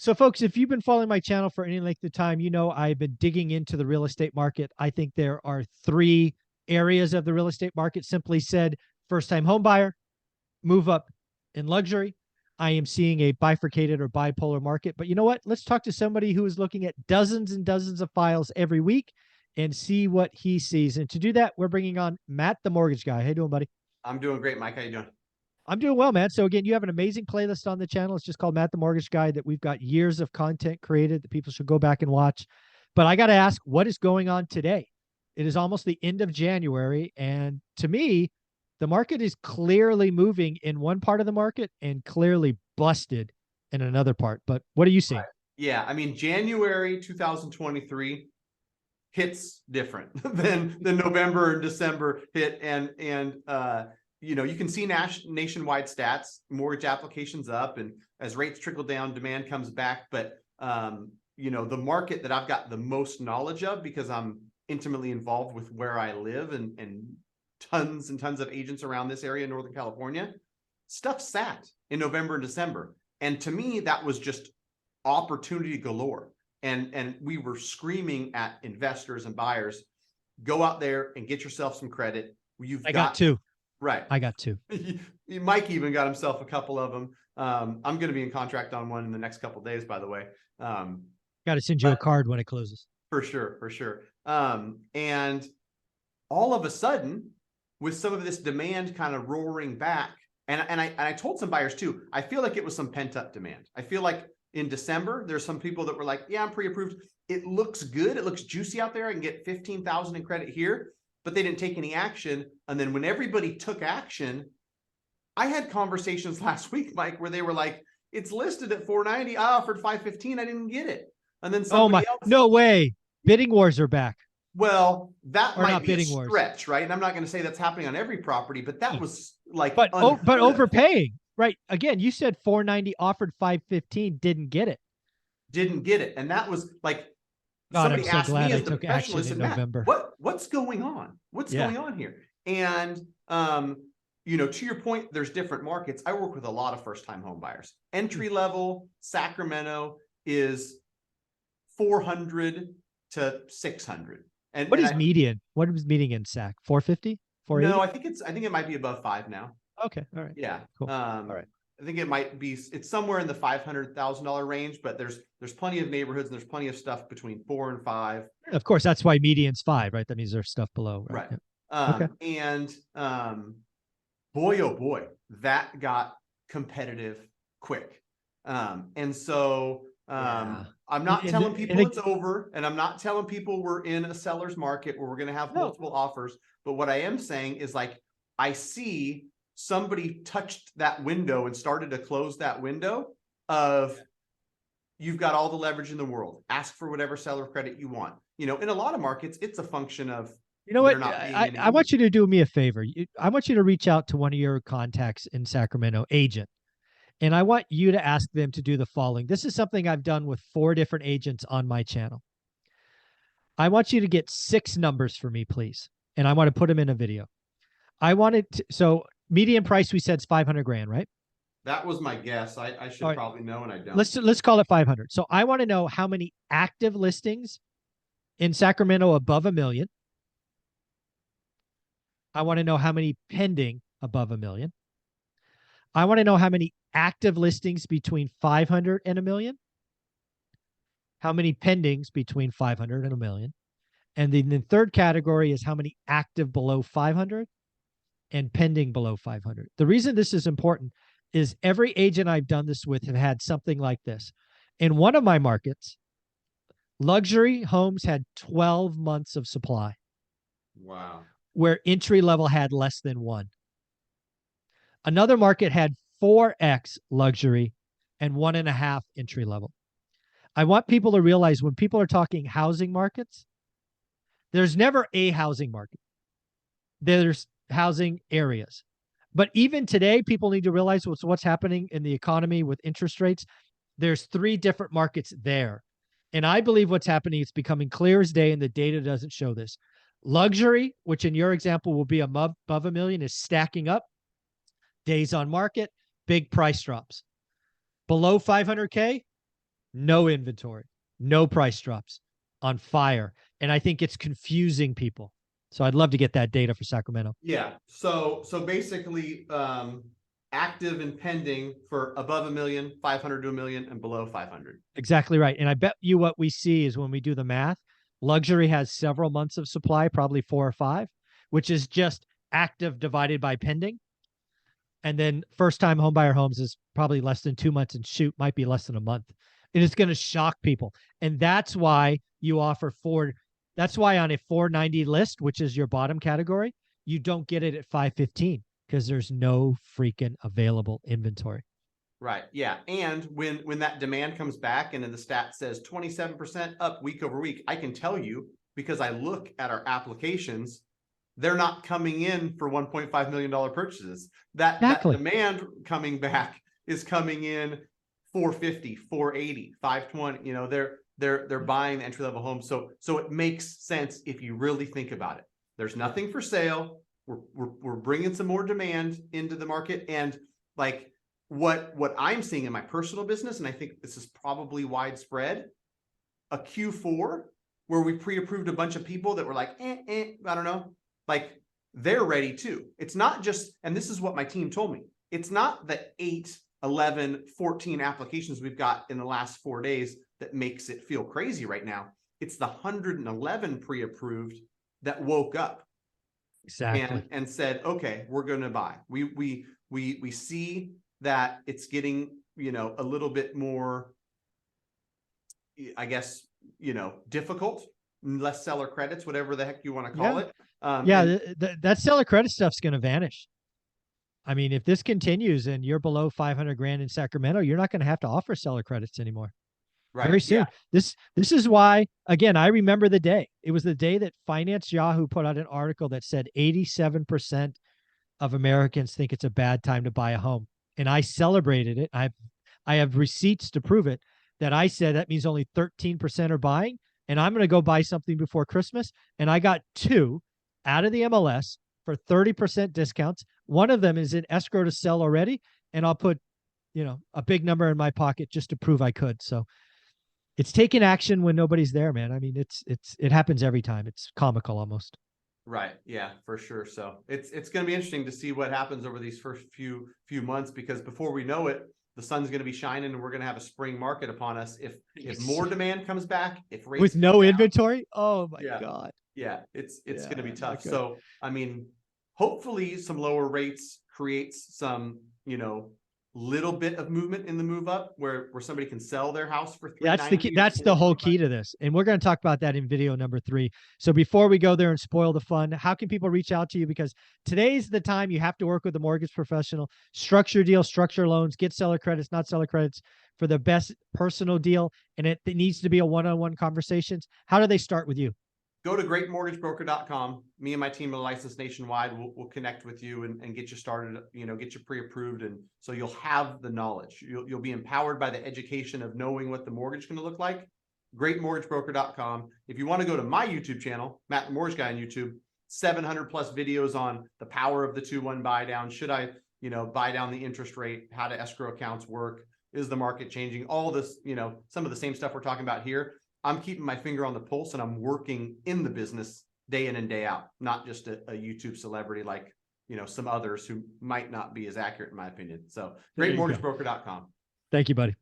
So, folks, if you've been following my channel for any length of time, you know I've been digging into the real estate market. I think there are three areas of the real estate market. Simply said, first-time home buyer, move up in luxury. I am seeing a bifurcated or bipolar market. But you know what? Let's talk to somebody who is looking at dozens and dozens of files every week and see what he sees. And to do that, we're bringing on Matt, the mortgage guy. How you doing, buddy? I'm doing great, Mike. How you doing? I'm doing well, man. So again, you have an amazing playlist on the channel. It's just called Matt the Mortgage Guy that we've got years of content created that people should go back and watch. But I got to ask, what is going on today? It is almost the end of January. And to me, the market is clearly moving in one part of the market and clearly busted in another part. But what are you seeing? Right. Yeah, I mean, January 2023 hits different than November and December hit. And you know, you can see nationwide stats, mortgage applications up, and as rates trickle down, demand comes back. But you know, the market that I've got the most knowledge of, because I'm intimately involved with where I live and tons and tons of agents around this area in Northern California, stuff sat in November and December. And to me, that was just opportunity galore. And we were screaming at investors and buyers, go out there and get yourself some credit. I got two. Right. I got two. Mike even got himself a couple of them. I'm going to be in contract on one in the next couple of days, by the way. Got to send you a card when it closes. For sure, for sure. And all of a sudden, with some of this demand kind of roaring back, and I told some buyers too, I feel like it was some pent up demand. I feel like in December, there's some people that were like, yeah, I'm pre-approved. It looks good. It looks juicy out there. I can get 15,000 in credit here, but they didn't take any action. And then when everybody took action, I had conversations last week, Mike, where they were like, it's listed at 490. I offered 515. I didn't get it. And then somebody else. No way. Bidding wars are back. Well, that or might not be bidding a stretch, right? And I'm not going to say that's happening on every property, but that was like, but overpaying, right? Again, you said 490, offered 515, didn't get it. Didn't get it, and that was like, God, somebody I'm so asked glad me I as the took professional, action in November. What's going on? What's going on here? And you know, to your point, there's different markets. I work with a lot of first-time home buyers. Entry level Sacramento is 400 to 600. And what is median? What is median in Sac? 450? 480? No, I think it might be above 5 now. Okay, all right. Yeah, cool. All right. I think it might be, it's somewhere in the $500,000 range, but there's plenty of neighborhoods and there's plenty of stuff between 4 and 5. Of course, that's why median's 5, right? That means there's stuff below, right? Yeah. Okay. And boy, oh boy, that got competitive quick. And so I'm not telling people it's over, and I'm not telling people we're in a seller's market where we're going to have multiple offers. But what I am saying is, like, I see somebody touched that window and started to close that window of, you've got all the leverage in the world. Ask for whatever seller credit you want. You know, in a lot of markets, it's a function of, you know what? I want you to do me a favor. I want you to reach out to one of your contacts in Sacramento, agent. And I want you to ask them to do the following. This is something I've done with 4 different agents on my channel. I want you to get 6 numbers for me, please. And I want to put them in a video. I wanted to, so median price we said is 500 grand, right? That was my guess. I should probably know, and I don't. Let's call it 500. So I want to know how many active listings in Sacramento above $1 million. I want to know how many pending above $1 million. I want to know how many active listings between 500 and $1 million. How many pendings between 500 and $1 million. And then the third category is how many active below 500 and pending below 500. The reason this is important is every agent I've done this with have had something like this. In one of my markets, luxury homes had 12 months of supply. Wow. Where entry level had less than 1. Another market had 4x luxury and 1.5 entry level. I want people to realize when people are talking housing markets, there's never a housing market. There's housing areas. But even today, people need to realize what's happening in the economy with interest rates. There's 3 different markets there. And I believe what's happening, it's becoming clear as day, and the data doesn't show this. Luxury, which in your example will be above $1 million, is stacking up. Days on market, big price drops. Below 500K, no inventory, no price drops, on fire. And I think it's confusing people. So I'd love to get that data for Sacramento. Yeah. So basically, active and pending for above 1 million, 500 to 1 million, and below 500. Exactly right. And I bet you what we see is when we do the math, luxury has several months of supply, probably 4 or 5, which is just active divided by pending. And then first time homebuyer homes is probably less than 2 months, and shoot, might be less than a month. And it's going to shock people. And that's why you offer that's why on a 490 list, which is your bottom category, you don't get it at 515 because there's no freaking available inventory. Right. Yeah. And when that demand comes back and then the stat says 27% up week over week, I can tell you, because I look at our applications, they're not coming in for $1.5 million purchases. That demand coming back is coming in 450, 480, 520. You know, they're buying the entry level home. So it makes sense if you really think about it. There's nothing for sale. We're bringing some more demand into the market, and like what I'm seeing in my personal business, and I think this is probably widespread, a Q4 where we pre-approved a bunch of people that were like, I don't know, like they're ready too. It's not just, and this is what my team told me, it's not the 8, 11, 14 applications we've got in the last 4 days that makes it feel crazy right now. It's the 111 pre-approved that woke up and said, okay, we're going to buy. We see that it's getting, you know, a little bit more, I guess, you know, difficult, less seller credits, whatever the heck you want to call it. That seller credit stuff's going to vanish. I mean, if this continues and you're below 500 grand in Sacramento, you're not going to have to offer seller credits anymore. Right. Very soon. Yeah. This is why, again, I remember the day. It was the day that Finance Yahoo put out an article that said 87% of Americans think it's a bad time to buy a home. And I celebrated it. I have receipts to prove it, that I said that means only 13% are buying, and I'm going to go buy something before Christmas. And I got 2 out of the MLS for 30% discounts. One of them is in escrow to sell already, and I'll put, you know, a big number in my pocket just to prove I could. So it's taking action when nobody's there, man. I mean, it happens every time. It's comical almost. Right. Yeah, for sure. So it's going to be interesting to see what happens over these first few months, because before we know it, the sun's going to be shining and we're going to have a spring market upon us. If more demand comes back, if rates with no inventory, oh my God. Yeah, it's going to be tough. So, I mean, hopefully some lower rates creates some, you know, little bit of movement in the move up where somebody can sell their house for $390. That's the key. That's the whole key to this. And we're going to talk about that in video number 3. So before we go there and spoil the fun, how can people reach out to you? Because today's the time you have to work with a mortgage professional, structure deals, structure loans, get seller credits, not seller credits, for the best personal deal. And it needs to be a one-on-one conversations. How do they start with you? Go to greatmortgagebroker.com. Me and my team are licensed nationwide. We'll connect with you and get you started, you know, get you pre-approved. And so you'll have the knowledge. You'll be empowered by the education of knowing what the mortgage is going to look like. Greatmortgagebroker.com. If you want to go to my YouTube channel, Matt the Mortgage Guy on YouTube, 700 plus videos on the power of the 2-1 buy down. Should I, you know, buy down the interest rate? How do escrow accounts work? Is the market changing? All this, you know, some of the same stuff we're talking about here. I'm keeping my finger on the pulse and I'm working in the business day in and day out, not just a YouTube celebrity like, you know, some others who might not be as accurate in my opinion. So greatmortgagebroker.com. Thank you, buddy.